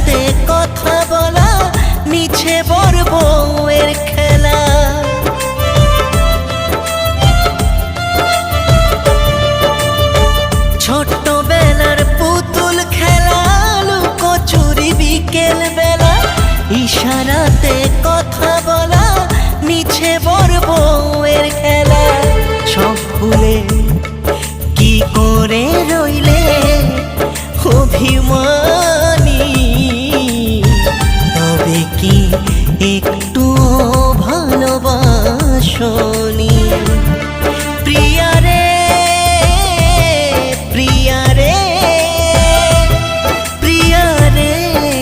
ইশারাতে কথা বলা নিচে বর বউয়ের খেলা। ছোট্টবেলার পুতুল খেলা, লুকোচুরি বিকেল বেলা, ইশারাতে কথা বলা নিচে বর বউয়ের খেলা।